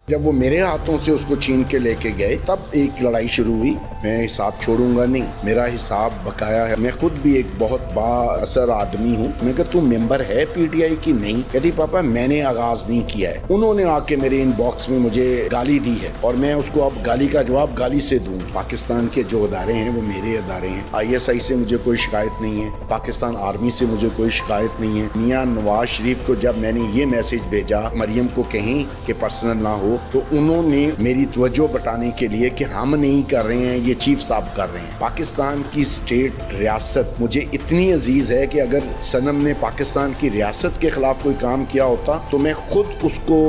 جب وہ میرے ہاتھوں سے اس کو چھین کے لے کے گئے تب ایک لڑائی شروع ہوئی. میں حساب چھوڑوں گا نہیں, میرا حساب بقایا ہے. میں خود بھی ایک بہت با اثر آدمی ہوں. میں کہا تو ممبر ہے پی ٹی آئی کی؟ نہیں. کہتی پاپا میں نے آغاز نہیں کیا ہے, انہوں نے آ کے میرے ان باکس میں مجھے گالی دی ہے اور میں اس کو اب گالی کا جواب گالی سے دوں. پاکستان کے جو ادارے ہیں وہ میرے ادارے ہیں. آئی ایس آئی سے مجھے کوئی شکایت نہیں ہے, پاکستان آرمی سے مجھے کوئی شکایت نہیں ہے. میاں نواز شریف کو جب میں نے یہ میسج بھیجا مریم کو کہیں کہ پرسنل نہ ہو, تو انہوں نے میری توجہ بٹانے کے لیے کہ ہم نہیں کر رہے ہیں, یہ چیف صاحب کر رہے ہیں. پاکستان کی اسٹیٹ ریاست مجھے اتنی عزیز ہے کہ اگر صنم نے پاکستان کی ریاست کے خلاف کوئی کام کیا ہوتا تو میں خود اس کو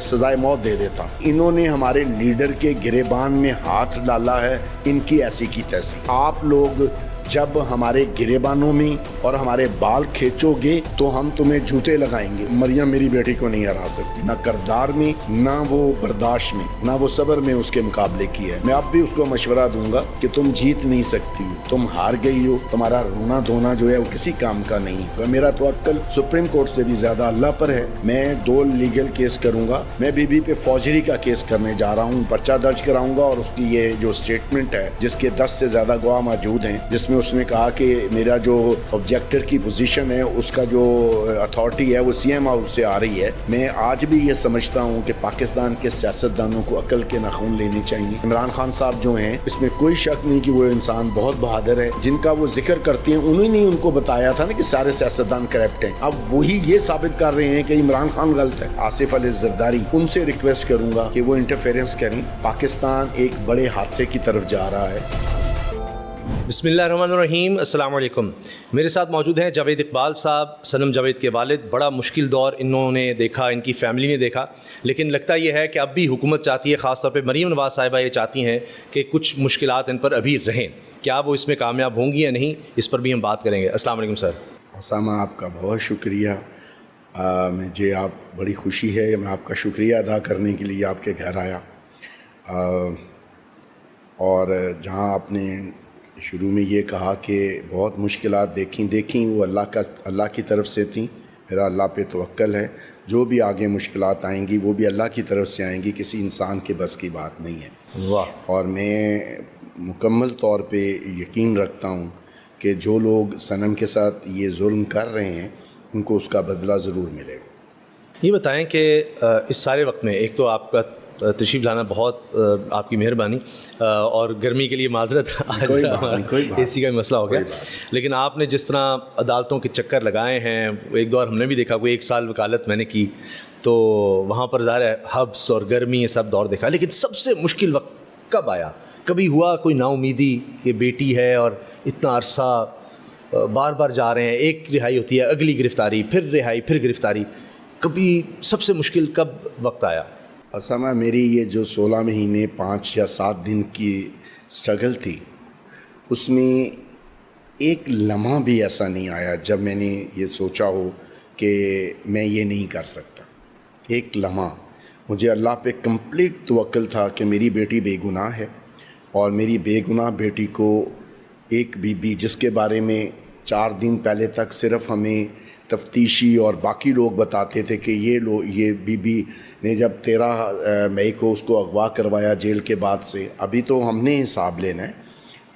سزائے موت دے دیتا. انہوں نے ہمارے لیڈر کے گریبان میں ہاتھ ڈالا ہے, ان کی ایسی کی تیسی. آپ لوگ جب ہمارے گریبانوں میں اور ہمارے بال کھینچو گے تو ہم تمہیں جوتے لگائیں گے. مریم میری بیٹی کو نہیں ہرا سکتی, نہ کردار میں, نہ وہ برداشت میں, نہ وہ صبر میں اس کے مقابلے کی ہے. میں اب بھی اس کو مشورہ دوں گا کہ تم جیت نہیں سکتی ہو, تم ہار گئی ہو. تمہارا رونا دھونا جو ہے وہ کسی کام کا نہیں ہے. میرا توکل سپریم کورٹ سے بھی زیادہ اللہ پر ہے. میں 2 لیگل کیس کروں گا. میں بی بی پہ فوجری کا کیس کرنے جا رہا ہوں, پرچہ درج کراؤں گا, اور اس کی یہ جو اسٹیٹمنٹ ہے جس کے 10 سے زیادہ گواہ موجود ہیں, جس میں اس نے کہا کہ میرا جو آبجیکٹر کی پوزیشن ہے اس کا جو اتھارٹی ہے وہ سی ایم ہاؤس سے آ رہی ہے. میں آج بھی یہ سمجھتا ہوں کہ پاکستان کے سیاستدانوں کو عقل کے ناخن لینے چاہیے. عمران خان صاحب جو ہیں اس میں کوئی شک نہیں کہ وہ انسان بہت بہادر ہے. جن کا وہ ذکر کرتے ہیں انہوں نے ان کو بتایا تھا نا کہ سارے سیاستدان کرپٹ ہیں. اب وہی یہ ثابت کر رہے ہیں کہ عمران خان غلط ہے. آصف علی زرداری, ان سے ریکویسٹ کروں گا کہ وہ انٹرفیرنس کریں. پاکستان ایک بڑے حادثے کی طرف جا رہا ہے. بسم اللہ الرحمن الرحیم. السلام علیکم. میرے ساتھ موجود ہیں جاوید اقبال صاحب, صنم جاوید کے والد. بڑا مشکل دور انہوں نے دیکھا, ان کی فیملی نے دیکھا, لیکن لگتا یہ ہے کہ اب بھی حکومت چاہتی ہے, خاص طور پہ مریم نواز صاحبہ یہ چاہتی ہیں کہ کچھ مشکلات ان پر ابھی رہیں. کیا وہ اس میں کامیاب ہوں گی یا نہیں, اس پر بھی ہم بات کریں گے. السلام علیکم سر. اسامہ آپ کا بہت شکریہ. مجھے آپ بڑی خوشی ہے, میں آپ کا شکریہ ادا کرنے کے لیے آپ کے گھر آیا. اور جہاں آپ نے شروع میں یہ کہا کہ بہت مشکلات دیکھیں وہ اللہ کی طرف سے تھیں. میرا اللہ پہ توکل ہے. جو بھی آگے مشکلات آئیں گی وہ بھی اللہ کی طرف سے آئیں گی, کسی انسان کے بس کی بات نہیں ہے. واہ. اور میں مکمل طور پہ یقین رکھتا ہوں کہ جو لوگ صنم کے ساتھ یہ ظلم کر رہے ہیں ان کو اس کا بدلہ ضرور ملے گا. یہ بتائیں کہ اس سارے وقت میں ایک تو آپ کا تشریف لانا بہت آپ کی مہربانی, اور گرمی کے لیے معذرت, اے سی کا مسئلہ ہو گیا. لیکن آپ نے جس طرح عدالتوں کے چکر لگائے ہیں, ایک دور ہم نے بھی دیکھا, کوئی 1 سال وکالت میں نے کی تو وہاں پر ظاہر ہے حبس اور گرمی یہ سب دور دیکھا. لیکن سب سے مشکل وقت کب آیا؟ کبھی ہوا کوئی نا امیدی کہ بیٹی ہے اور اتنا عرصہ بار بار جا رہے ہیں, ایک رہائی ہوتی ہے, اگلی گرفتاری, پھر رہائی, پھر گرفتاری, کبھی سب سے مشکل کب وقت آیا؟ اسامہ میری یہ جو 16 مہینے 5 یا 7 دن کی سٹرگل تھی, اس میں ایک لمحہ بھی ایسا نہیں آیا جب میں نے یہ سوچا ہو کہ میں یہ نہیں کر سکتا. ایک لمحہ مجھے اللہ پہ کمپلیٹ توکل تھا کہ میری بیٹی بے گناہ ہے, اور میری بے گناہ بیٹی کو ایک بی بی جس کے بارے میں 4 دن پہلے تک صرف ہمیں تفتیشی اور باقی لوگ بتاتے تھے کہ یہ بی بی نے جب 13 مئی کو اس کو اغوا کروایا جیل کے بعد سے, ابھی تو ہم نے حساب لینا ہے.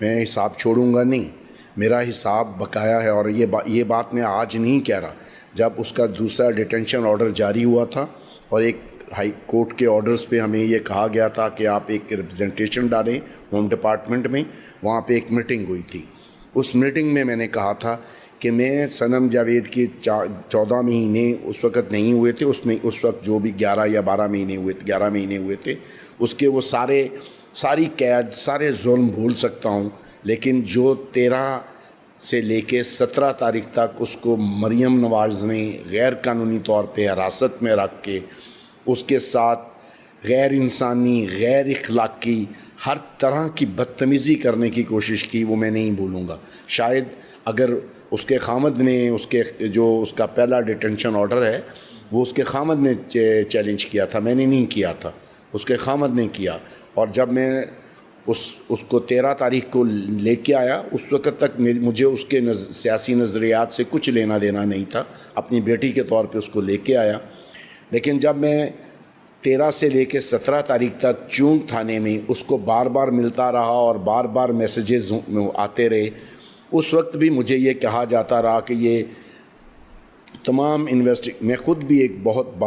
میں حساب چھوڑوں گا نہیں, میرا حساب بقایا ہے. اور یہ بات میں آج نہیں کہہ رہا, جب اس کا دوسرا ڈیٹینشن آرڈر جاری ہوا تھا اور ایک ہائی کورٹ کے آرڈرز پہ ہمیں یہ کہا گیا تھا کہ آپ ایک ریپرزنٹیشن ڈالیں ہوم ڈپارٹمنٹ میں, وہاں پہ ایک میٹنگ ہوئی تھی. اس میٹنگ میں میں نے کہا تھا کہ میں صنم جاوید کے 14 مہینے اس وقت نہیں ہوئے تھے, اس وقت جو بھی 11 یا 12 مہینے ہوئے تھے, اس کے وہ ساری قید, سارے ظلم بھول سکتا ہوں. لیکن جو 13 سے لے کے 17 تاریخ تک اس کو مریم نواز نے غیر قانونی طور پہ حراست میں رکھ کے اس کے ساتھ غیر انسانی, غیر اخلاقی, ہر طرح کی بدتمیزی کرنے کی کوشش کی, وہ میں نہیں بھولوں گا. شاید اگر اس کے خامد نے اس کا پہلا ڈیٹینشن آرڈر ہے وہ اس کے خامد نے چیلنج کیا تھا, میں نے نہیں کیا تھا, اس کے خامد نے کیا. اور جب میں اس کو 13 تاریخ کو لے کے آیا, اس وقت تک مجھے اس کے سیاسی نظریات سے کچھ لینا دینا نہیں تھا, اپنی بیٹی کے طور پہ اس کو لے کے آیا. لیکن جب میں 13 سے لے کے 17 تاریخ تک چونگ تھانے میں اس کو بار بار ملتا رہا اور بار بار میسیجز آتے رہے. اس وقت بھی مجھے یہ کہا جاتا رہا کہ یہ تمام میں خود بھی ایک بہت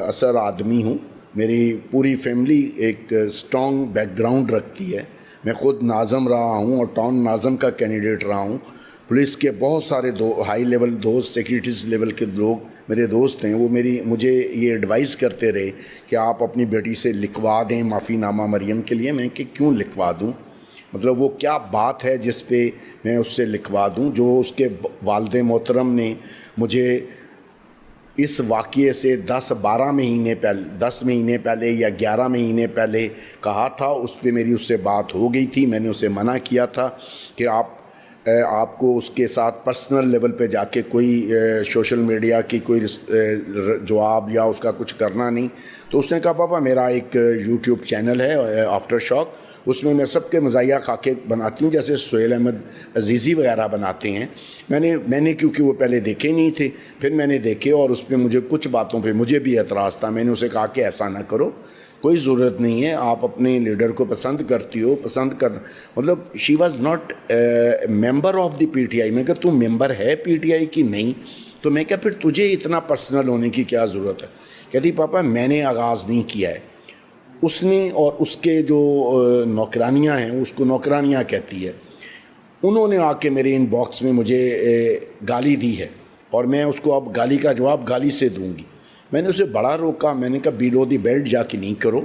اثر آدمی ہوں. میری پوری فیملی ایک سٹرونگ بیک گراؤنڈ رکھتی ہے. میں خود ناظم رہا ہوں اور ٹاؤن ناظم کا کینڈیڈیٹ رہا ہوں. پولیس کے بہت سارے ہائی لیول دوست، سیکریٹریز لیول کے لوگ میرے دوست ہیں. وہ مجھے یہ ایڈوائز کرتے رہے کہ آپ اپنی بیٹی سے لکھوا دیں معافی نامہ مریم کے لیے. میں کہ کیوں لکھوا دوں؟ مطلب وہ کیا بات ہے جس پہ میں اس سے لکھوا دوں؟ جو اس کے والد محترم نے مجھے اس واقعے سے 10 مہینے پہلے یا 11 مہینے پہلے کہا تھا، اس پہ میری اس سے بات ہو گئی تھی. میں نے اسے منع کیا تھا کہ آپ کو اس کے ساتھ پرسنل لیول پہ جا کے کوئی سوشل میڈیا کی کوئی جواب یا اس کا کچھ کرنا نہیں. تو اس نے کہا پاپا میرا ایک یوٹیوب چینل ہے آفٹر شاک، اس میں سب کے مزاحیہ خاکے بناتی ہوں جیسے سہیل احمد عزیزی وغیرہ بناتے ہیں. میں نے کیونکہ وہ پہلے دیکھے نہیں تھے، پھر میں نے دیکھے اور اس پہ مجھے کچھ باتوں پہ مجھے بھی اعتراض تھا. میں نے اسے کہا کہ ایسا نہ کرو، کوئی ضرورت نہیں ہے. آپ اپنے لیڈر کو پسند کرتی ہو، مطلب she was not member of the P T I. میں کہا تو ممبر ہے پی ٹی آئی کی؟ نہیں. تو میں کہا پھر تجھے اتنا پرسنل ہونے کی کیا ضرورت ہے؟ کہتی پاپا میں نے آغاز نہیں کیا ہے، اس نے اور اس کے جو نوکرانیاں ہیں، اس کو نوکرانیاں کہتی ہے، انہوں نے آ کے میرے ان باکس میں مجھے گالی دی ہے اور میں اس کو اب گالی کا جواب گالی سے دوں گی. میں نے اسے بڑا روکا. میں نے کہا بیلو دی بیلٹ جا کے نہیں کرو،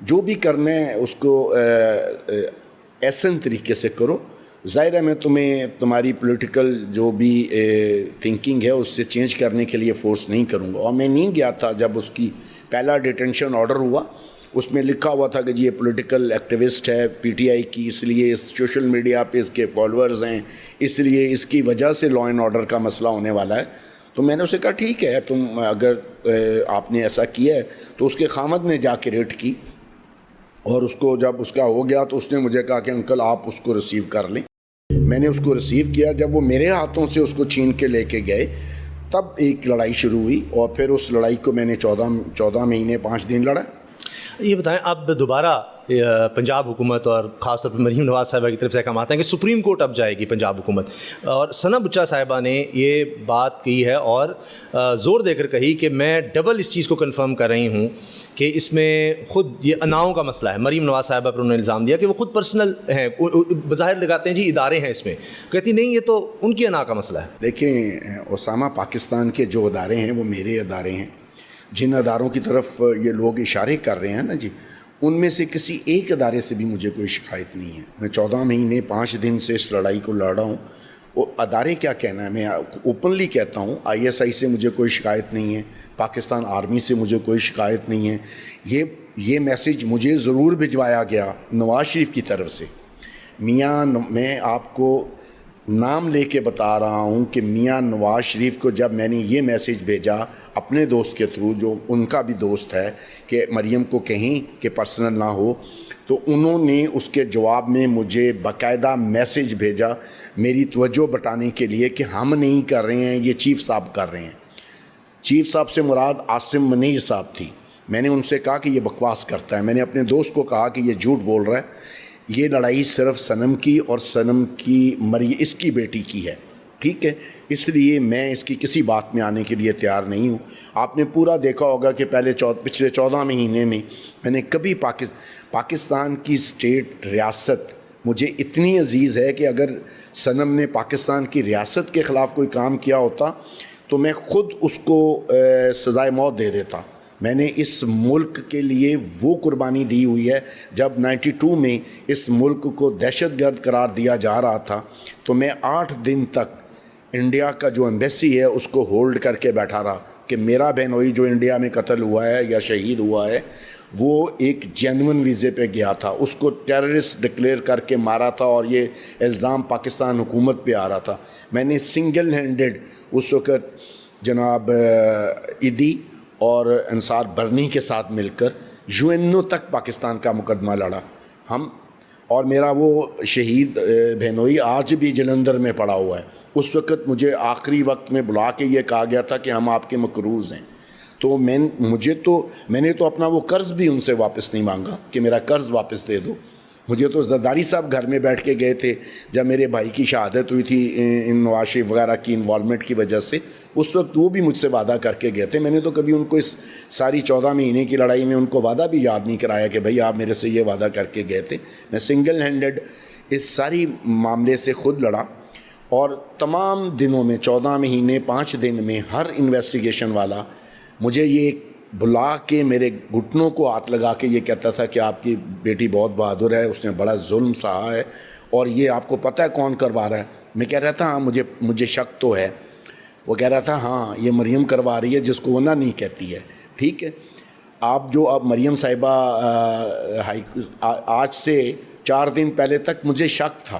جو بھی کرنا ہے اس کو ایسن طریقے سے کرو. ظاہر ہے میں تمہیں تمہاری پولیٹیکل جو بھی تھنکنگ ہے اس سے چینج کرنے کے لیے فورس نہیں کروں گا. اور میں نہیں گیا تھا جب اس کی پہلا ڈیٹینشن آرڈر ہوا. اس میں لکھا ہوا تھا کہ جی یہ پولیٹیکل ایکٹیوسٹ ہے پی ٹی آئی کی، اس لیے سوشل میڈیا پہ اس کے فالوورز ہیں، اس لیے اس کی وجہ سے لا اینڈ آرڈر کا مسئلہ ہونے والا ہے. تو میں نے اسے کہا ٹھیک ہے، تم اگر آپ نے ایسا کیا ہے تو اس کے خامد نے جا کے ریٹ کی اور اس کو جب اس کا ہو گیا تو اس نے مجھے کہا کہ انکل آپ اس کو ریسیو کر لیں. میں نے اس کو ریسیو کیا. جب وہ میرے ہاتھوں سے اس کو چھین کے لے کے گئے تب ایک لڑائی شروع ہوئی اور پھر اس لڑائی کو میں نے 14 مہینے 5 دن لڑا. یہ بتائیں اب دوبارہ پنجاب حکومت اور خاص طور پر مریم نواز صاحبہ کی طرف سے احکامات ہیں کہ سپریم کورٹ اب جائے گی پنجاب حکومت، اور ثنا بچہ صاحبہ نے یہ بات کی ہے اور زور دے کر کہی کہ میں ڈبل اس چیز کو کنفرم کر رہی ہوں کہ اس میں خود یہ اناؤں کا مسئلہ ہے. مریم نواز صاحبہ پر انہوں نے الزام دیا کہ وہ خود پرسنل ہیں، بظاہر لگاتے ہیں جی ادارے ہیں اس میں، کہتی نہیں یہ تو ان کی انا کا مسئلہ ہے. دیکھیں اسامہ، پاکستان کے جو ادارے ہیں وہ میرے ادارے ہیں. جن اداروں کی طرف یہ لوگ اشارے کر رہے ہیں نا جی، ان میں سے کسی ایک ادارے سے بھی مجھے کوئی شکایت نہیں ہے. میں 14 مہینے 5 دن سے اس لڑائی کو لڑ رہا ہوں. وہ ادارے کیا کہنا ہے، میں اوپنلی کہتا ہوں آئی ایس آئی سے مجھے کوئی شکایت نہیں ہے، پاکستان آرمی سے مجھے کوئی شکایت نہیں ہے. یہ میسیج مجھے ضرور بھجوایا گیا نواز شریف کی طرف سے. میاں میں آپ کو نام لے کے بتا رہا ہوں کہ میاں نواز شریف کو جب میں نے یہ میسیج بھیجا اپنے دوست کے تھرو، جو ان کا بھی دوست ہے، کہ مریم کو کہیں کہ پرسنل نہ ہو، تو انہوں نے اس کے جواب میں مجھے باقاعدہ میسیج بھیجا میری توجہ بٹانے کے لیے کہ ہم نہیں کر رہے ہیں، یہ چیف صاحب کر رہے ہیں. چیف صاحب سے مراد عاصم منیر صاحب تھی. میں نے ان سے کہا کہ یہ بکواس کرتا ہے. میں نے اپنے دوست کو کہا کہ یہ جھوٹ بول رہا ہے، یہ لڑائی صرف صنم کی اور صنم کی اس کی بیٹی کی ہے، ٹھیک ہے، اس لیے میں اس کی کسی بات میں آنے کے لیے تیار نہیں ہوں. آپ نے پورا دیکھا ہوگا کہ پچھلے 14 مہینے میں نے کبھی پاکستان کی اسٹیٹ ریاست مجھے اتنی عزیز ہے کہ اگر صنم نے پاکستان کی ریاست کے خلاف کوئی کام کیا ہوتا تو میں خود اس کو سزائے موت دے دیتا. میں نے اس ملک کے لیے وہ قربانی دی ہوئی ہے. جب 92 میں اس ملک کو دہشت گرد قرار دیا جا رہا تھا تو میں 8 دن تک انڈیا کا جو ایمبیسی ہے اس کو ہولڈ کر کے بیٹھا رہا کہ میرا بہنوئی جو انڈیا میں قتل ہوا ہے یا شہید ہوا ہے وہ ایک جینون ویزے پہ گیا تھا، اس کو ٹیررسٹ ڈکلیئر کر کے مارا تھا اور یہ الزام پاکستان حکومت پہ آ رہا تھا. میں نے سنگل ہینڈڈ اس وقت جناب ایدی اور انصار برنی کے ساتھ مل کر یو این او تک پاکستان کا مقدمہ لڑا ہم. اور میرا وہ شہید بہنوئی آج بھی جلندھر میں پڑا ہوا ہے. اس وقت مجھے آخری وقت میں بلا کے یہ کہا گیا تھا کہ ہم آپ کے مقروض ہیں. تو میں نے تو اپنا وہ قرض بھی ان سے واپس نہیں مانگا کہ میرا قرض واپس دے دو. مجھے تو زرداری صاحب گھر میں بیٹھ کے گئے تھے جب میرے بھائی کی شہادت ہوئی تھی ان نواز شریف وغیرہ کی انوالومنٹ کی وجہ سے. اس وقت وہ بھی مجھ سے وعدہ کر کے گئے تھے. میں نے تو کبھی ان کو اس ساری 14 مہینے کی لڑائی میں ان کو وعدہ بھی یاد نہیں کرایا کہ بھائی آپ میرے سے یہ وعدہ کر کے گئے تھے. میں سنگل ہینڈڈ اس ساری معاملے سے خود لڑا اور تمام دنوں میں 14 مہینے 5 دن میں ہر انویسٹیگیشن والا مجھے یہ بلا کے میرے گھٹنوں کو ہاتھ لگا کے یہ کہتا تھا کہ آپ کی بیٹی بہت بہادر ہے, اس نے بڑا ظلم سہا ہے اور یہ آپ کو پتہ ہے کون کروا رہا ہے. میں کہہ رہا تھا ہاں مجھے شک تو ہے. وہ کہہ رہا تھا ہاں یہ مریم کروا رہی ہے جس کو وہ نہ نہیں کہتی ہے. ٹھیک ہے, آپ جو اب مریم صاحبہ آج سے 4 دن پہلے تک مجھے شک تھا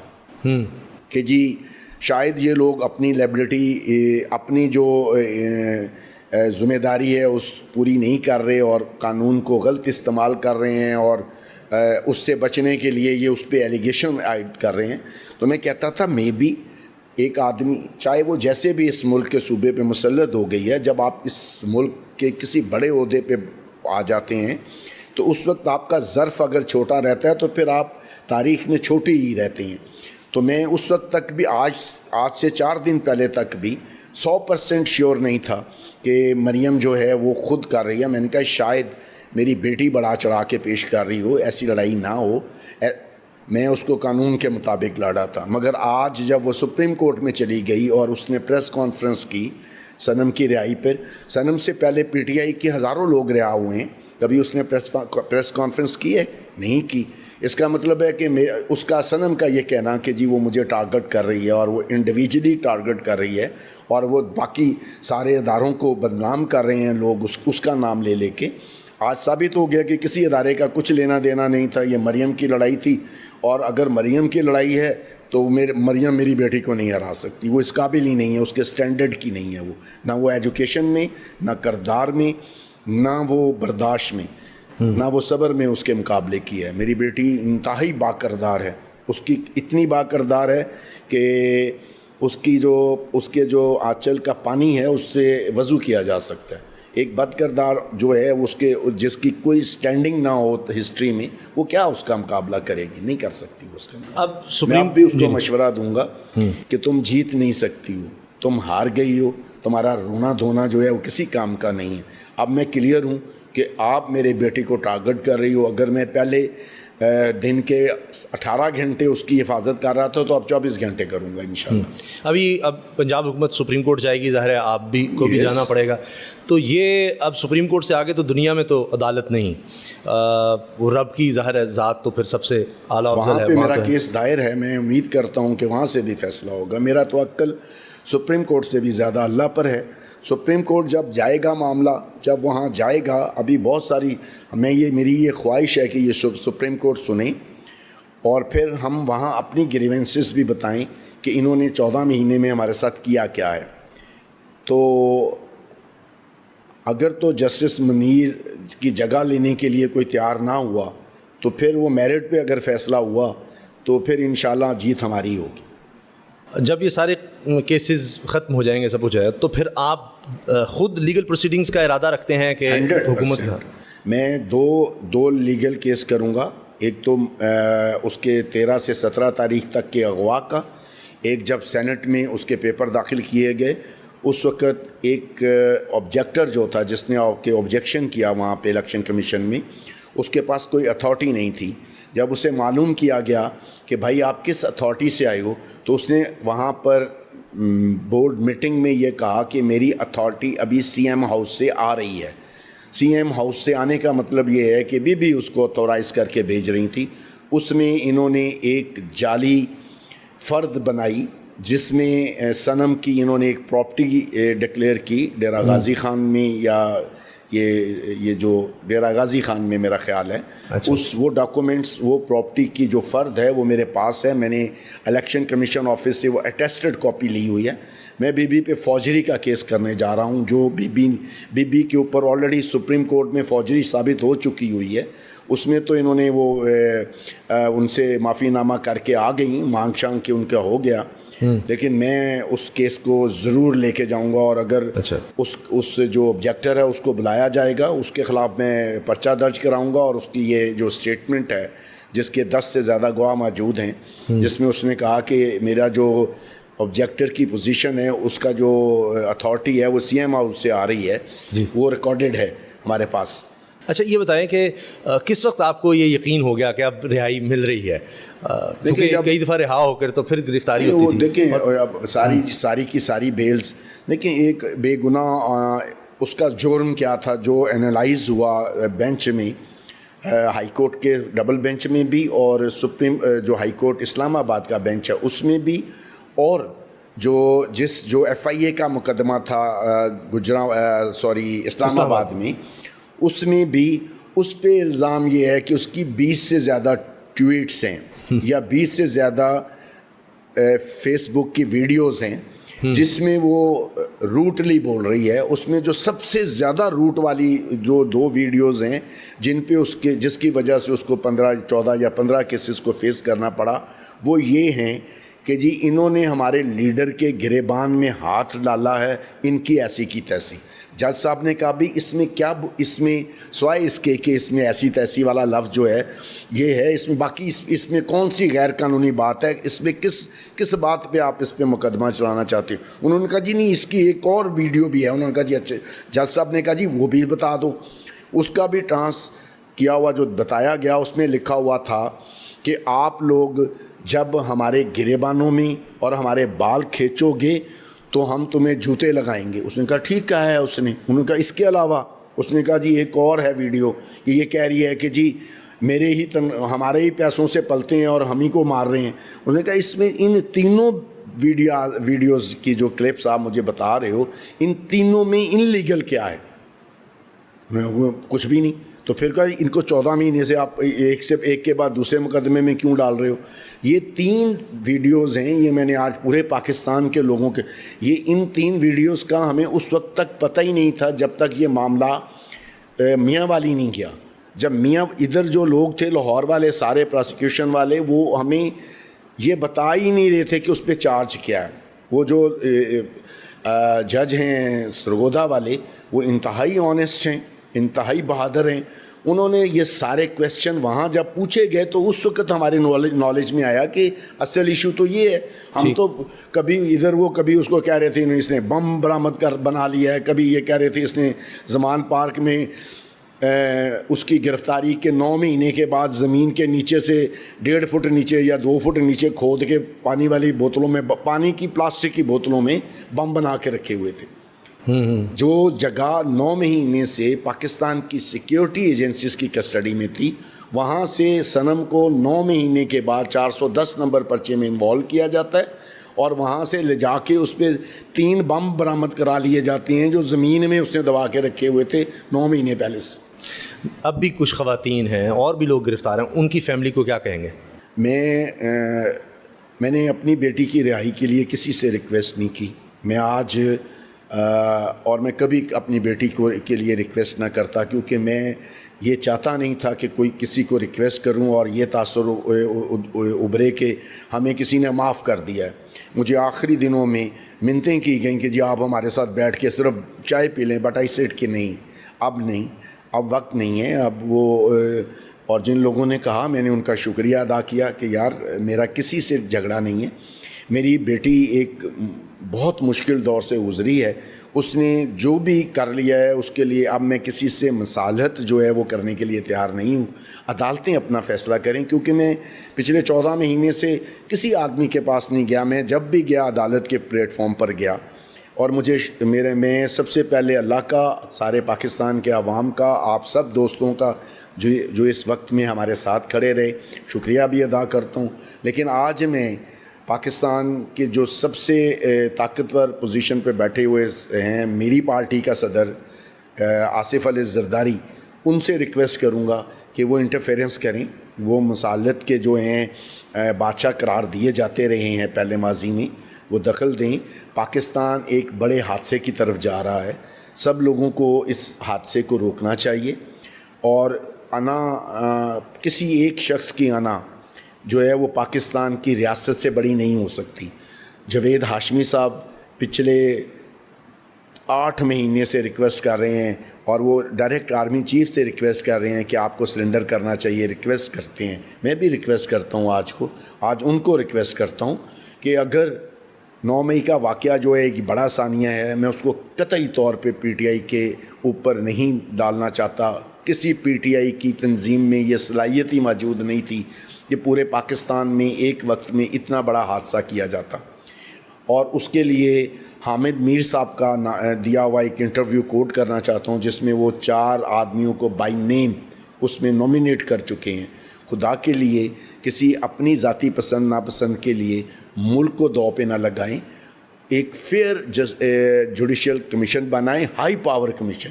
کہ جی شاید یہ لوگ اپنی لیبلٹی اپنی جو ذمہ داری ہے اس پوری نہیں کر رہے اور قانون کو غلط استعمال کر رہے ہیں اور اس سے بچنے کے لیے یہ اس پہ ایلیگیشن عائد کر رہے ہیں. تو میں کہتا تھا میں بھی ایک آدمی چاہے وہ جیسے بھی اس ملک کے صوبے پہ مسلط ہو گئی ہے, جب آپ اس ملک کے کسی بڑے عہدے پہ آ جاتے ہیں تو اس وقت آپ کا ظرف اگر چھوٹا رہتا ہے تو پھر آپ تاریخ میں چھوٹے ہی رہتے ہیں. تو میں اس وقت تک بھی آج سے 4 دن پہلے تک بھی 100% شیور نہیں تھا کہ مریم جو ہے وہ خود کر رہی ہے. میں نے کہا شاید میری بیٹی بڑھا چڑھا کے پیش کر رہی ہو, ایسی لڑائی نہ ہو. میں اس کو قانون کے مطابق لڑا تھا. مگر آج جب وہ سپریم کورٹ میں چلی گئی اور اس نے پریس کانفرنس کی صنم کی رہائی پر, صنم سے پہلے پی ٹی آئی کے ہزاروں لوگ رہا ہوئے ہیں, کبھی اس نے پریس کانفرنس کی ہے؟ نہیں کی. اس کا مطلب ہے کہ اس کا صنم کا یہ کہنا کہ جی وہ مجھے ٹارگٹ کر رہی ہے اور وہ انڈیویجولی ٹارگٹ کر رہی ہے اور وہ باقی سارے اداروں کو بدنام کر رہے ہیں لوگ اس کا نام لے لے کے. آج ثابت ہو گیا کہ کسی ادارے کا کچھ لینا دینا نہیں تھا, یہ مریم کی لڑائی تھی. اور اگر مریم کی لڑائی ہے تو مریم میری بیٹی کو نہیں ہرا سکتی. وہ اس قابل ہی نہیں ہے, اس کے سٹینڈرڈ کی نہیں ہے. وہ نہ وہ ایجوکیشن میں, نہ کردار میں, نہ وہ برداشت میں, نہ وہ صبر میں اس کے مقابلے کی ہے. میری بیٹی انتہائی باکردار ہے. اس کی اتنی باکردار ہے کہ اس کے جو آنچل کا پانی ہے اس سے وضو کیا جا سکتا ہے. ایک بد کردار جو ہے جس کی کوئی سٹینڈنگ نہ ہو ہسٹری میں, وہ کیا اس کا مقابلہ کرے گی؟ نہیں کر سکتی وہ اس کا. میں اب بھی اس کو مشورہ دوں گا کہ تم جیت نہیں سکتی ہو, تم ہار گئی ہو. تمہارا رونا دھونا جو ہے وہ کسی کام کا نہیں ہے. اب میں کلیئر ہوں کہ آپ میرے بیٹی کو ٹارگٹ کر رہی ہو. اگر میں پہلے دن کے 18 گھنٹے اس کی حفاظت کر رہا تھا تو اب 24 گھنٹے کروں گا انشاءاللہ. اب پنجاب حکومت سپریم کورٹ جائے گی, ظاہر ہے آپ کو بھی جانا پڑے گا. تو یہ اب سپریم کورٹ سے آگے تو دنیا میں تو عدالت نہیں, وہ رب کی ظاہر ہے ذات تو پھر سب سے اعلیٰ افضل ہے. وہاں پہ میرا کیس دائر ہے, میں امید کرتا ہوں کہ وہاں سے بھی فیصلہ ہوگا. میرا توکل سپریم کورٹ سے بھی زیادہ اللہ پر ہے. سپریم کورٹ جب جائے گا معاملہ, جب وہاں جائے گا, ابھی بہت ساری میری یہ خواہش ہے کہ یہ سپریم کورٹ سنیں اور پھر ہم وہاں اپنی گریونسز بھی بتائیں کہ انہوں نے 14 مہینے میں ہمارے ساتھ کیا کیا ہے. تو اگر تو جسٹس منیر کی جگہ لینے کے لیے کوئی تیار نہ ہوا تو پھر وہ میرٹ پہ اگر فیصلہ ہوا تو پھر انشاءاللہ جیت ہماری ہوگی. جب یہ سارے کیسز ختم ہو جائیں گے, سب کچھ ہے, تو پھر آپ خود لیگل پروسیڈنگز کا ارادہ رکھتے ہیں کہ حکومت کا؟ میں دو لیگل کیس کروں گا. ایک تو اس کے 13 سے 17 تاریخ تک کے اغوا کا, ایک جب سینٹ میں اس کے پیپر داخل کیے گئے اس وقت ایک آبجیکٹر جو تھا جس نے آبجیکشن کیا وہاں پہ الیکشن کمیشن میں, اس کے پاس کوئی اتھارٹی نہیں تھی. جب اسے معلوم کیا گیا کہ بھائی آپ کس اتھارٹی سے آئے ہو تو اس نے وہاں پر بورڈ میٹنگ میں یہ کہا کہ میری اتھارٹی ابھی سی ایم ہاؤس سے آ رہی ہے. سی ایم ہاؤس سے آنے کا مطلب یہ ہے کہ بی اس کو اتھورائز کر کے بھیج رہی تھی. اس میں انہوں نے ایک جعلی فرد بنائی جس میں صنم کی انہوں نے ایک پراپرٹی ڈکلیئر کی ڈیرہ غازی خان میں, یا یہ جو ڈیرہ غازی خان میں میرا خیال ہے. وہ ڈاکومنٹس, وہ پراپرٹی کی جو فرد ہے وہ میرے پاس ہے. میں نے الیکشن کمیشن آفس سے وہ اٹیسٹڈ کاپی لی ہوئی ہے. میں بی پہ فوجری کا کیس کرنے جا رہا ہوں جو بی کے اوپر آلریڈی سپریم کورٹ میں فوجری ثابت ہو چکی ہوئی ہے. اس میں تو انہوں نے وہ ان سے معافی نامہ کر کے آ گئیں, مانگ شانگ کے ان کا ہو گیا. لیکن میں اس کیس کو ضرور لے کے جاؤں گا, اور اگر اس جو آبجیکٹر ہے اس کو بلایا جائے گا, اس کے خلاف میں پرچہ درج کراؤں گا, اور اس کی یہ جو اسٹیٹمنٹ ہے جس کے 10 سے زیادہ گواہ موجود ہیں, جس میں اس نے کہا کہ میرا جو آبجیکٹر کی پوزیشن ہے اس کا جو اتھارٹی ہے وہ سی ایم ہاؤس سے آ رہی ہے, وہ ریکارڈڈ ہے ہمارے پاس. اچھا یہ بتائیں کہ کس وقت آپ کو یہ یقین ہو گیا کہ اب رہائی مل رہی ہے؟ دیکھیں کئی دفعہ رہا ہو کر تو پھر گرفتاری ہوتی تھی. دیکھیں اب ساری کی ساری بیلز, دیکھیں ایک بے گناہ اس کا جرم کیا تھا جو انالائز ہوا بینچ میں, ہائی کورٹ کے ڈبل بینچ میں بھی, اور سپریم جو ہائی کورٹ اسلام آباد کا بینچ ہے اس میں بھی, اور جو ایف آئی اے کا مقدمہ تھا اسلام آباد میں, اس میں بھی اس پہ الزام یہ ہے کہ اس کی 20 سے زیادہ ٹویٹس ہیں یا 20 سے زیادہ فیس بک کی ویڈیوز ہیں جس میں وہ روٹلی بول رہی ہے. اس میں جو سب سے زیادہ روٹ والی جو 2 ویڈیوز ہیں جن پہ جس کی وجہ سے اس کو 14 یا 15 کیسز کو فیس کرنا پڑا, وہ یہ ہیں کہ جی انہوں نے ہمارے لیڈر کے گریبان میں ہاتھ ڈالا ہے, ان کی ایسی کی تیسی. جج صاحب نے کہا بھی اس میں کیا, اس میں سوائے اس کے کہ اس میں ایسی تیسی والا لفظ جو ہے یہ ہے, اس میں باقی اس میں کون سی غیر قانونی بات ہے, اس میں کس بات پہ آپ اس پہ مقدمہ چلانا چاہتے ہیں؟ انہوں نے کہا جی نہیں, اس کی ایک اور ویڈیو بھی ہے. انہوں نے کہا جی اچھا. جج صاحب نے کہا جی وہ بھی بتا دو. اس کا بھی ٹرانس کیا ہوا جو بتایا گیا, اس میں لکھا ہوا تھا کہ آپ لوگ جب ہمارے گریبانوں میں اور ہمارے بال کھینچو گے تو ہم تمہیں جوتے لگائیں گے. اس نے کہا ٹھیک کہا ہے اس نے. انہوں نے کہا اس کے علاوہ, اس نے کہا جی ایک اور ہے ویڈیو کہ یہ کہہ رہی ہے کہ جی ہمارے ہی پیسوں سے پلتے ہیں اور ہم ہی کو مار رہے ہیں. انہوں نے کہا اس میں ان تینوں ویڈیوز کی جو کلپس آپ مجھے بتا رہے ہو, ان تینوں میں ان لیگل کیا ہے؟ کچھ بھی نہیں. تو پھر کہا ان کو 14 مہینے سے آپ ایک کے بعد دوسرے مقدمے میں کیوں ڈال رہے ہو؟ یہ 3 ویڈیوز ہیں, یہ میں نے آج پورے پاکستان کے لوگوں کے, یہ ان 3 ویڈیوز کا ہمیں اس وقت تک پتہ ہی نہیں تھا جب تک یہ معاملہ میاں والی نہیں کیا. جب میاں ادھر جو لوگ تھے لاہور والے سارے پروسیکیوشن والے, وہ ہمیں یہ بتا ہی نہیں رہے تھے کہ اس پہ چارج کیا ہے. وہ جو جج ہیں سرگودا والے, وہ انتہائی آنیسٹ ہیں, انتہائی بہادر ہیں. انہوں نے یہ سارے کویسچن وہاں جب پوچھے گئے تو اس وقت ہمارے نالج میں آیا کہ اصل ایشو تو یہ ہے. ہم تو کبھی ادھر وہ کبھی اس کو کہہ رہے تھے اس نے بم برآمد کر بنا لیا ہے, کبھی یہ کہہ رہے تھے اس نے زمان پارک میں اس کی گرفتاری کے 9 مہینے کے بعد زمین کے نیچے سے 1.5 فٹ نیچے یا 2 فٹ نیچے کھود کے پانی والی بوتلوں میں, پانی کی پلاسٹک کی بوتلوں میں بم بنا کے رکھے ہوئے تھے. جو جگہ 9 مہینے سے پاکستان کی سیکیورٹی ایجنسیز کی کسٹڈی میں تھی, وہاں سے صنم کو 9 مہینے کے بعد 410 نمبر پرچے میں انوالو کیا جاتا ہے, اور وہاں سے لے جا کے اس پہ 3 بم برآمد کرا لیے جاتے ہیں جو زمین میں اس نے دبا کے رکھے ہوئے تھے 9 مہینے پہلے سے. اب بھی کچھ خواتین ہیں اور بھی لوگ گرفتار ہیں, ان کی فیملی کو کیا کہیں گے؟ میں نے اپنی بیٹی کی رہائی کے لیے کسی سے ریکویسٹ نہیں کی. میں آج اور میں کبھی اپنی بیٹی کے لیے ریکویسٹ نہ کرتا, کیونکہ میں یہ چاہتا نہیں تھا کہ کوئی کسی کو ریکویسٹ کروں اور یہ تاثر ابھرے کہ ہمیں کسی نے معاف کر دیا ہے. مجھے آخری دنوں میں منتیں کی گئیں کہ جی آپ ہمارے ساتھ بیٹھ کے صرف چائے پی لیں, بٹ آئی سیڈ کہ نہیں, اب نہیں, اب وقت نہیں ہے. اب وہ اور جن لوگوں نے کہا, میں نے ان کا شکریہ ادا کیا کہ یار میرا کسی سے جھگڑا نہیں ہے. میری بیٹی ایک بہت مشکل دور سے گزری ہے, اس نے جو بھی کر لیا ہے اس کے لیے اب میں کسی سے مصالحت جو ہے وہ کرنے کے لیے تیار نہیں ہوں. عدالتیں اپنا فیصلہ کریں, کیونکہ میں پچھلے 14 مہینے سے کسی آدمی کے پاس نہیں گیا. میں جب بھی گیا عدالت کے پلیٹ فارم پر گیا, اور میں سب سے پہلے اللہ کا, سارے پاکستان کے عوام کا, آپ سب دوستوں کا جو اس وقت میں ہمارے ساتھ کھڑے رہے, شکریہ بھی ادا کرتا ہوں. لیکن آج میں پاکستان کے جو سب سے طاقتور پوزیشن پہ بیٹھے ہوئے ہیں, میری پارٹی کا صدر آصف علی زرداری, ان سے ریکویسٹ کروں گا کہ وہ انٹرفیرنس کریں. وہ مصالحت کے جو ہیں بادشاہ قرار دیے جاتے رہے ہیں پہلے ماضی میں, وہ دخل دیں. پاکستان ایک بڑے حادثے کی طرف جا رہا ہے, سب لوگوں کو اس حادثے کو روکنا چاہیے. اور کسی ایک شخص کی جو ہے وہ پاکستان کی ریاست سے بڑی نہیں ہو سکتی. جاوید ہاشمی صاحب پچھلے 8 مہینے سے ریکویسٹ کر رہے ہیں اور وہ ڈائریکٹ آرمی چیف سے ریکویسٹ کر رہے ہیں کہ آپ کو سرنڈر کرنا چاہیے، ریکویسٹ کرتے ہیں. میں بھی ریکویسٹ کرتا ہوں آج ان کو ریکویسٹ کرتا ہوں کہ اگر 9 مئی کا واقعہ جو ہے ایک بڑا ثانیہ ہے، میں اس کو قطعی طور پہ پی ٹی آئی کے اوپر نہیں ڈالنا چاہتا. کسی پی ٹی آئی کی تنظیم میں یہ صلاحیت ہی موجود نہیں تھی کہ پورے پاکستان میں ایک وقت میں اتنا بڑا حادثہ کیا جاتا. اور اس کے لیے حامد میر صاحب کا دیا ہوا ایک انٹرویو کوٹ کرنا چاہتا ہوں، جس میں وہ 4 آدمیوں کو بائی نیم اس میں نومینیٹ کر چکے ہیں. خدا کے لیے کسی اپنی ذاتی پسند ناپسند کے لیے ملک کو دو پہ نہ لگائیں. ایک فیئر جوڈیشل کمیشن بنائیں، ہائی پاور کمیشن.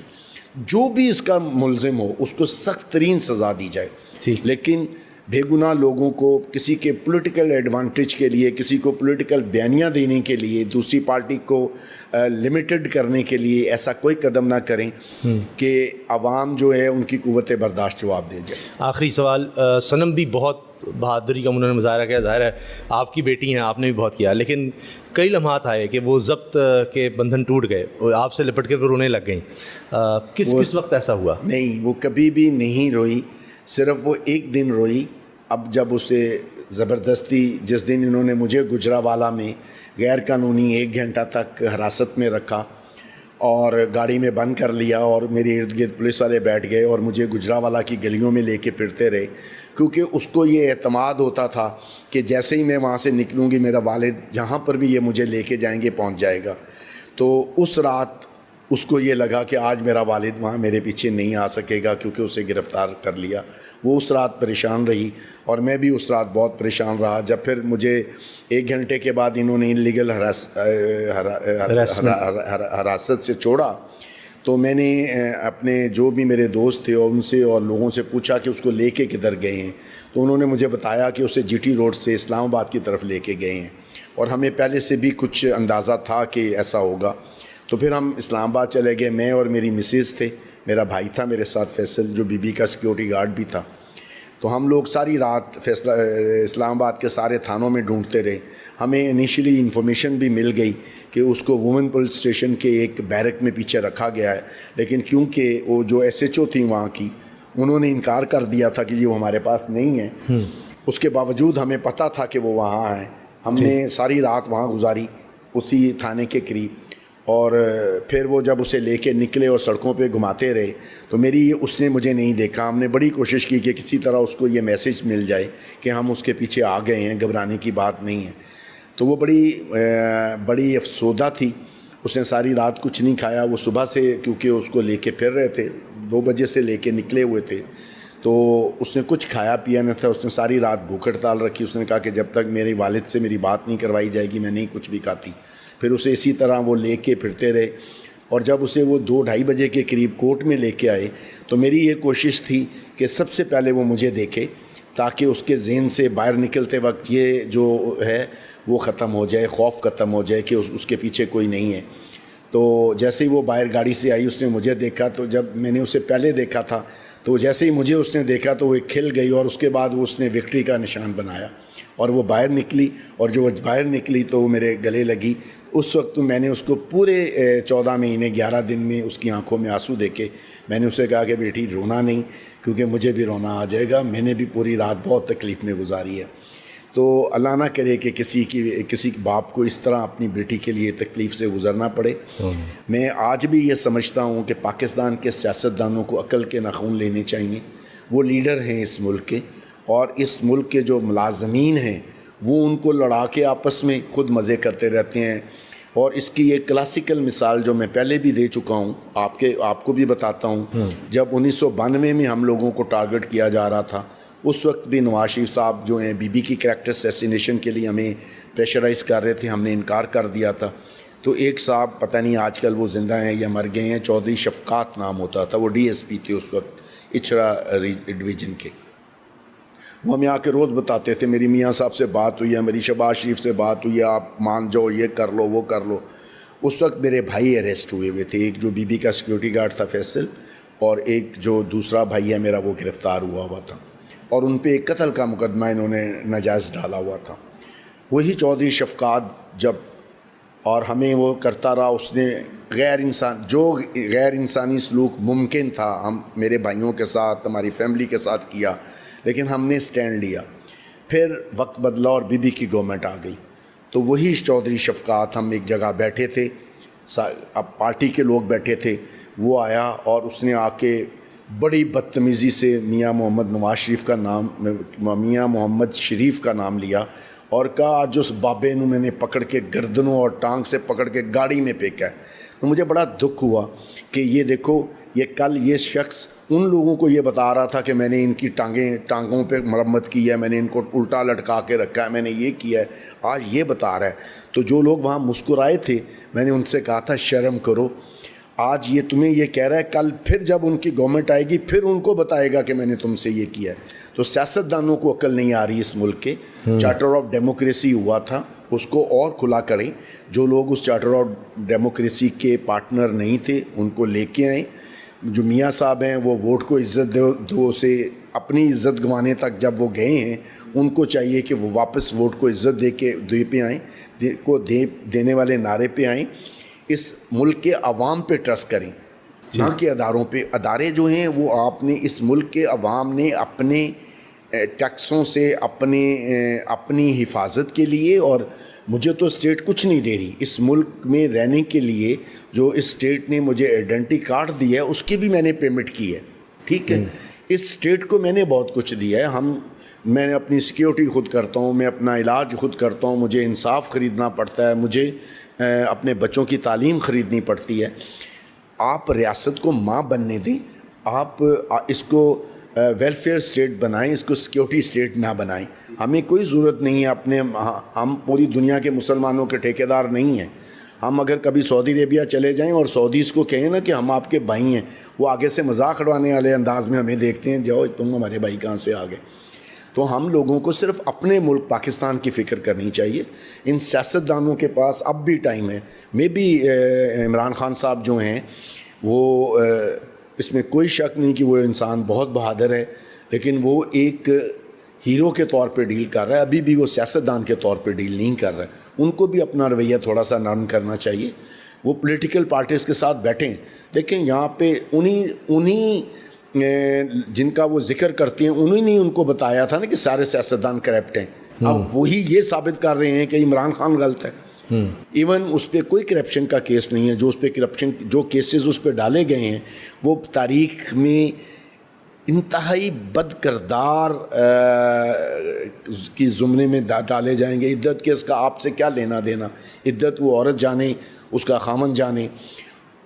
جو بھی اس کا ملزم ہو اس کو سخت ترین سزا دی جائے. لیکن بے گناہ لوگوں کو کسی کے پولیٹیکل ایڈوانٹیج کے لیے، کسی کو پولیٹیکل بیانیاں دینے کے لیے، دوسری پارٹی کو لمیٹڈ کرنے کے لیے ایسا کوئی قدم نہ کریں کہ عوام جو ہے ان کی قوت برداشت جواب دے جائے. آخری سوال، صنم بھی بہت بہادری کا انہوں نے مظاہرہ کیا، ظاہر ہے آپ کی بیٹی ہیں، آپ نے بھی بہت کیا، لیکن کئی لمحات آئے کہ وہ ضبط کے بندھن ٹوٹ گئے، آپ سے لپٹ کے پھر رونے لگ گئیں. کس وقت ایسا ہوا؟ نہیں، وہ کبھی بھی نہیں روئی، صرف وہ ایک دن روئی. اب جب اسے زبردستی، جس دن انہوں نے مجھے گجرانوالہ میں غیر قانونی 1 گھنٹہ تک حراست میں رکھا اور گاڑی میں بند کر لیا اور میرے ارد گرد پولیس والے بیٹھ گئے اور مجھے گجرانوالہ کی گلیوں میں لے کے پھرتے رہے، کیونکہ اس کو یہ اعتماد ہوتا تھا کہ جیسے ہی میں وہاں سے نکلوں گی میرا والد جہاں پر بھی یہ مجھے لے کے جائیں گے پہنچ جائے گا. تو اس رات اس کو یہ لگا کہ آج میرا والد وہاں میرے پیچھے نہیں آ سکے گا کیونکہ اسے گرفتار کر لیا. وہ اس رات پریشان رہی اور میں بھی اس رات بہت پریشان رہا. جب پھر مجھے 1 گھنٹے کے بعد انہوں نے انلیگل حراست سے چھوڑا تو میں نے اپنے جو بھی میرے دوست تھے اور ان سے اور لوگوں سے پوچھا کہ اس کو لے کے کدھر گئے ہیں. تو انہوں نے مجھے بتایا کہ اسے جی ٹی روڈ سے اسلام آباد کی طرف لے کے گئے ہیں اور ہمیں پہلے سے بھی کچھ اندازہ تھا کہ ایسا ہوگا. تو پھر ہم اسلام آباد چلے گئے، میں اور میری مسز تھے، میرا بھائی تھا میرے ساتھ فیصل جو بی بی کا سیکیورٹی گارڈ بھی تھا. تو ہم لوگ ساری رات اسلام آباد کے سارے تھانوں میں ڈھونڈتے رہے. ہمیں انیشلی انفارمیشن بھی مل گئی کہ اس کو وومن پولیس اسٹیشن کے ایک بیرک میں پیچھے رکھا گیا ہے، لیکن کیونکہ وہ جو ایس ایچ او تھیں وہاں کی انہوں نے انکار کر دیا تھا کہ یہ وہ ہمارے پاس نہیں ہے. اس کے باوجود ہمیں پتہ تھا کہ وہ وہاں ہیں. ہم نے ساری رات وہاں گزاری اسی تھانے کے قریب، اور پھر وہ جب اسے لے کے نکلے اور سڑکوں پہ گھماتے رہے تو اس نے مجھے نہیں دیکھا. ہم نے بڑی کوشش کی کہ کسی طرح اس کو یہ میسج مل جائے کہ ہم اس کے پیچھے آ گئے ہیں، گھبرانے کی بات نہیں ہے. تو وہ بڑی افسردہ تھی. اس نے ساری رات کچھ نہیں کھایا. وہ صبح سے کیونکہ اس کو لے کے پھر رہے تھے، 2 بجے سے لے کے نکلے ہوئے تھے، تو اس نے کچھ کھایا پیا نہ تھا. اس نے ساری رات بھوک ہڑتال رکھی. اس نے کہا کہ جب تک میرے والد سے میری بات نہیں کروائی جائے گی میں نہیں کچھ بھی کھاتی. پھر اسے اسی طرح وہ لے کے پھرتے رہے، اور جب اسے وہ 2-2:30 بجے کے قریب کورٹ میں لے کے آئے تو میری یہ کوشش تھی کہ سب سے پہلے وہ مجھے دیکھے تاکہ اس کے ذہن سے باہر نکلتے وقت یہ جو ہے وہ ختم ہو جائے، خوف ختم ہو جائے کہ اس کے پیچھے کوئی نہیں ہے. تو جیسے ہی وہ باہر گاڑی سے آئی اس نے مجھے دیکھا. تو جب میں نے اسے پہلے دیکھا تھا تو جیسے ہی مجھے اس نے دیکھا تو وہ کھل گئی، اور اس کے بعد اس نے وکٹری کا نشان بنایا اور وہ باہر نکلی. اور جو وہ باہر نکلی تو وہ میرے گلے لگی. اس وقت میں نے اس کو پورے 14 مہینے 11 دن میں اس کی آنکھوں میں آنسو دیکھے. میں نے اسے کہا کہ بیٹی رونا نہیں، کیونکہ مجھے بھی رونا آ جائے گا، میں نے بھی پوری رات بہت تکلیف میں گزاری ہے. تو اللہ نہ کرے کہ کسی باپ کو اس طرح اپنی بیٹی کے لیے تکلیف سے گزرنا پڑے. میں آج بھی یہ سمجھتا ہوں کہ پاکستان کے سیاستدانوں کو عقل کے ناخن لینے چاہیے. وہ لیڈر ہیں اس ملک کے، اور اس ملک کے جو ملازمین ہیں وہ ان کو لڑا کے آپس میں خود مزے کرتے رہتے ہیں. اور اس کی ایک کلاسیکل مثال جو میں پہلے بھی دے چکا ہوں، آپ کو بھی بتاتا ہوں. جب 1992 میں ہم لوگوں کو ٹارگٹ کیا جا رہا تھا، اس وقت بھی نواز شریف صاحب جو ہیں بی بی کی کریکٹر اسیسینیشن کے لیے ہمیں پریشرائز کر رہے تھے. ہم نے انکار کر دیا تھا. تو ایک صاحب پتہ نہیں آج کل وہ زندہ ہیں یا مر گئے ہیں، چودھری شفقات نام ہوتا تھا، وہ ڈی ایس پی تھے اس وقت اچھرا ڈویژن کے. وہ ہمیں آ کے روز بتاتے تھے میری میاں صاحب سے بات ہوئی ہے، میری شہباز شریف سے بات ہوئی ہے، آپ مان جاؤ، یہ کر لو وہ کر لو. اس وقت میرے بھائی اریسٹ ہوئے تھے، ایک جو بی بی کا سیکیورٹی گارڈ تھا فیصل، اور ایک جو دوسرا بھائی ہے میرا وہ گرفتار ہوا تھا، اور ان پہ ایک قتل کا مقدمہ انہوں نے ناجائز ڈالا ہوا تھا. وہی چودھری شفقات جب اور ہمیں وہ کرتا رہا, اس نے غیر انسانی سلوک ممکن تھا ہم میرے بھائیوں کے ساتھ, ہماری فیملی کے ساتھ کیا, لیکن ہم نے سٹینڈ لیا. پھر وقت بدلا اور بی بی کی گورنمنٹ آ گئی, تو وہی چودھری شفقات, ہم ایک جگہ بیٹھے تھے, اب پارٹی کے لوگ بیٹھے تھے, وہ آیا اور اس نے آ کے بڑی بدتمیزی سے میاں محمد شریف کا نام لیا اور کہا آج اس بابے نو میں نے پکڑ کے گردنوں اور ٹانگ سے پکڑ کے گاڑی میں پھینکا ہے. تو مجھے بڑا دکھ ہوا کہ یہ دیکھو, یہ کل یہ شخص ان لوگوں کو یہ بتا رہا تھا کہ میں نے ان کی ٹانگوں پہ مرمت کی ہے, میں نے ان کو الٹا لٹکا کے رکھا ہے, میں نے یہ کیا ہے, آج یہ بتا رہا ہے. تو جو لوگ وہاں مسکرائے تھے, میں نے ان سے کہا تھا شرم کرو, آج یہ تمہیں یہ کہہ رہا ہے, کل پھر جب ان کی گورنمنٹ آئے گی پھر ان کو بتائے گا کہ میں نے تم سے یہ کیا ہے. تو سیاستدانوں کو عقل نہیں آ رہی اس ملک کے. چارٹر آف ڈیموکریسی ہوا تھا, اس کو اور کھلا کریں. جو لوگ اس چارٹر آف ڈیموکریسی کے پارٹنر نہیں تھے ان کو لے کے آئیں. جو میاں صاحب ہیں وہ ووٹ کو عزت دو سے اپنی عزت گنوانے تک جب وہ گئے ہیں, ان کو چاہیے کہ وہ واپس ووٹ کو عزت دے پہ آئیں, دینے والے نعرے پہ آئیں. اس ملک کے عوام پہ ٹرسٹ کریں, نہ کہ اداروں پہ. ادارے جو ہیں وہ آپ نے, اس ملک کے عوام نے اپنے ٹیکسوں سے اپنی حفاظت کے لیے, اور مجھے تو اسٹیٹ کچھ نہیں دے رہی اس ملک میں رہنے کے لیے. جو اس اسٹیٹ نے مجھے آئیڈینٹی کارڈ دیا ہے اس کی بھی میں نے پیمنٹ کی ہے, ٹھیک ہے. اس اسٹیٹ کو میں نے بہت کچھ دیا ہے. میں نے اپنی سیکیورٹی خود کرتا ہوں, میں اپنا علاج خود کرتا ہوں, مجھے انصاف خریدنا پڑتا ہے, مجھے اپنے بچوں کی تعلیم خریدنی پڑتی ہے. آپ ریاست کو ماں بننے دیں, آپ اس کو ویلفیئر اسٹیٹ بنائیں, اس کو سیکیورٹی اسٹیٹ نہ بنائیں. ہمیں کوئی ضرورت نہیں ہے ہم پوری دنیا کے مسلمانوں کے ٹھیکیدار نہیں ہیں. ہم اگر کبھی سعودی عربیہ چلے جائیں اور سعودیز کو کہیں نا کہ ہم آپ کے بھائی ہیں, وہ آگے سے مذاق اڑانے والے انداز میں ہمیں دیکھتے ہیں, جاؤ تم ہمارے بھائی کہاں سے آ گئے. تو ہم لوگوں کو صرف اپنے ملک پاکستان کی فکر کرنی چاہیے. ان سیاستدانوں کے پاس اب بھی ٹائم ہے. میں بھی عمران خان صاحب جو ہیں وہ, اس میں کوئی شک نہیں کہ وہ انسان بہت بہادر ہے, لیکن وہ ایک ہیرو کے طور پہ ڈیل کر رہا ہے. ابھی بھی وہ سیاستدان کے طور پہ ڈیل نہیں کر رہا ہے. ان کو بھی اپنا رویہ تھوڑا سا نرم کرنا چاہیے. وہ پولیٹیکل پارٹیز کے ساتھ بیٹھیں, لیکن یہاں پہ انہی جن کا وہ ذکر کرتے ہیں انہوں نے ان کو بتایا تھا نا کہ سارے سیاستدان کرپٹ ہیں. اب وہی یہ ثابت کر رہے ہیں کہ عمران خان غلط ہے. ایون اس پہ کوئی کرپشن کا کیس نہیں ہے. جو اس پہ کرپشن جو کیسز اس پہ ڈالے گئے ہیں وہ تاریخ میں انتہائی بد کردار کی زمرے میں ڈالے جائیں گے. عدت کے اس کا آپ سے کیا لینا دینا, عدت وہ عورت جانے, اس کا خامن جانے.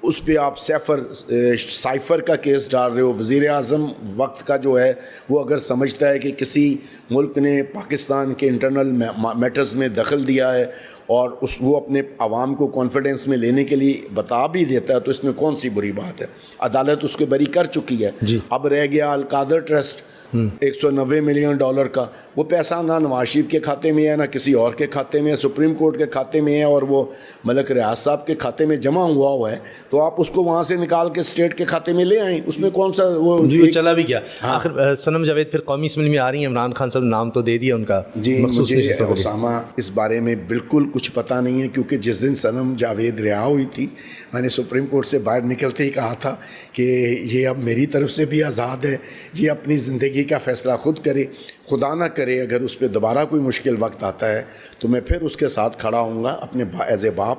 اس پہ آپ سائفر کا کیس ڈال رہے ہو. وزیر اعظم وقت کا جو ہے وہ اگر سمجھتا ہے کہ کسی ملک نے پاکستان کے انٹرنل میٹرز میں دخل دیا ہے اور وہ اپنے عوام کو کانفیڈنس میں لینے کے لیے بتا بھی دیتا ہے, تو اس میں کون سی بری بات ہے. عدالت اس کو بری کر چکی ہے. اب رہ گیا القادر ٹرسٹ $190 ملین کا. وہ پیسہ نہ نواز شریف کے کھاتے میں ہے نہ کسی اور کے کھاتے میں ہے, سپریم کورٹ کے کھاتے میں ہے اور وہ ملک ریاض صاحب کے کھاتے میں جمع ہوا ہے. تو آپ اس کو وہاں سے نکال کے اسٹیٹ کے کھاتے میں لے آئیں. اس میں کون سا وہ چلا بھی کیا. آخر صنم جاوید پھر قومی اسمبلی میں آ رہی ہیں. عمران خان صاحب نام تو دے دیا ان کا. جی مجھے اسامہ اس بارے میں بالکل کچھ پتہ نہیں ہے, کیونکہ جس دن صنم جاوید رہا ہوئی تھی میں نے سپریم کورٹ سے باہر نکلتے ہی کہا تھا کہ یہ اب میری طرف سے بھی آزاد ہے, یہ اپنی زندگی کا فیصلہ خود کرے. خدا نہ کرے اگر اس پہ دوبارہ کوئی مشکل وقت آتا ہے تو میں پھر اس کے ساتھ کھڑا ہوں گا اپنے ایز اے باپ.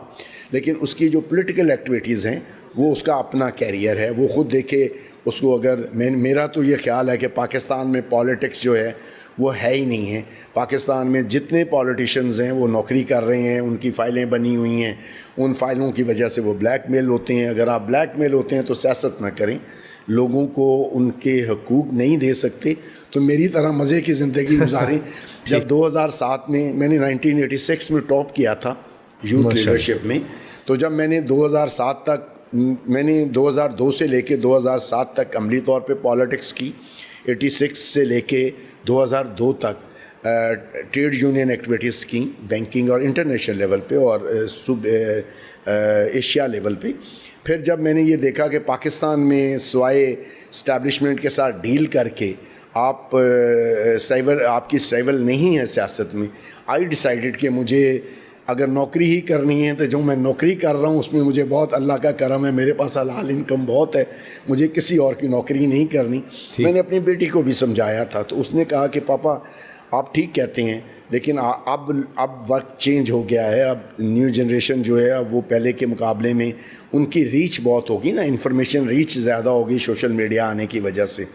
لیکن اس کی جو پولیٹیکل ایکٹیویٹیز ہیں وہ اس کا اپنا کیریئر ہے, وہ خود دیکھے. اس کو اگر میرا تو یہ خیال ہے کہ پاکستان میں پالیٹکس جو ہے وہ ہے ہی نہیں ہے. پاکستان میں جتنے پالیٹیشینز ہیں وہ نوکری کر رہے ہیں, ان کی فائلیں بنی ہوئی ہیں, ان فائلوں کی وجہ سے وہ بلیک میل ہوتے ہیں. اگر آپ بلیک میل ہوتے ہیں تو سیاست نہ کریں, لوگوں کو ان کے حقوق نہیں دے سکتے تو میری طرح مزے کی زندگی گزاریں. جب 2007 میں نے 1986 میں ٹاپ کیا تھا یوتھ لیڈرشپ میں, تو جب میں نے 2007 تک, میں نے 2002 سے لے کے 2007 تک عملی طور پہ پالیٹکس کی, 86 سے لے کے 2002 تک ٹریڈ یونین ایکٹیویٹیز کی, بینکنگ اور انٹرنیشنل لیول پہ اور ایشیا لیول پہ. پھر جب میں نے یہ دیکھا کہ پاکستان میں سوائے اسٹیبلشمنٹ کے ساتھ ڈیل کر کے آپ آپ کی سیول نہیں ہے سیاست میں. آئی ڈیسائیڈڈ کہ مجھے اگر نوکری ہی کرنی ہے تو جو میں نوکری کر رہا ہوں اس میں مجھے بہت اللہ کا کرم ہے, میرے پاس حلال انکم بہت ہے, مجھے کسی اور کی نوکری نہیں کرنی. میں نے اپنی بیٹی کو بھی سمجھایا تھا تو اس نے کہا کہ پاپا آپ ٹھیک کہتے ہیں لیکن اب وقت چینج ہو گیا ہے, اب نیو جنریشن جو ہے اب وہ پہلے کے مقابلے میں ان کی ریچ بہت ہوگی نا, انفارمیشن ریچ زیادہ ہوگی سوشل میڈیا آنے کی وجہ سے.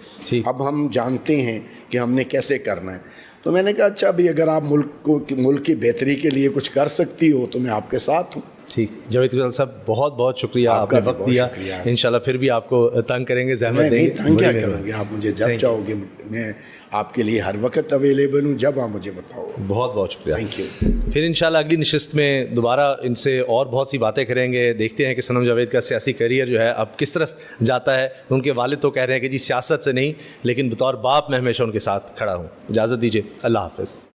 اب ہم جانتے ہیں کہ ہم نے کیسے کرنا ہے. تو میں نے کہا اچھا ابھی اگر آپ ملک کی بہتری کے لیے کچھ کر سکتی ہو تو میں آپ کے ساتھ ہوں. ٹھیک. جاوید اقبال صاحب بہت بہت شکریہ, آپ نے وقت دیا. انشاءاللہ پھر بھی آپ کو تنگ کریں گے, زحمت دیں گے. تنگ کیا کروں گے, آپ مجھے جب چاہو گے میں آپ کے لیے ہر وقت اویلیبل ہوں, جب آپ مجھے بتاؤ. بہت بہت شکریہ. Thank you. پھر انشاءاللہ اگلی نشست میں دوبارہ ان سے اور بہت سی باتیں کریں گے. دیکھتے ہیں کہ صنم جاوید کا سیاسی کیریئر جو ہے اب کس طرف جاتا ہے. ان کے والد تو کہہ رہے ہیں کہ جی سیاست سے نہیں, لیکن بطور باپ میں ہمیشہ ان کے ساتھ کھڑا ہوں. اجازت دیجیے, اللہ حافظ.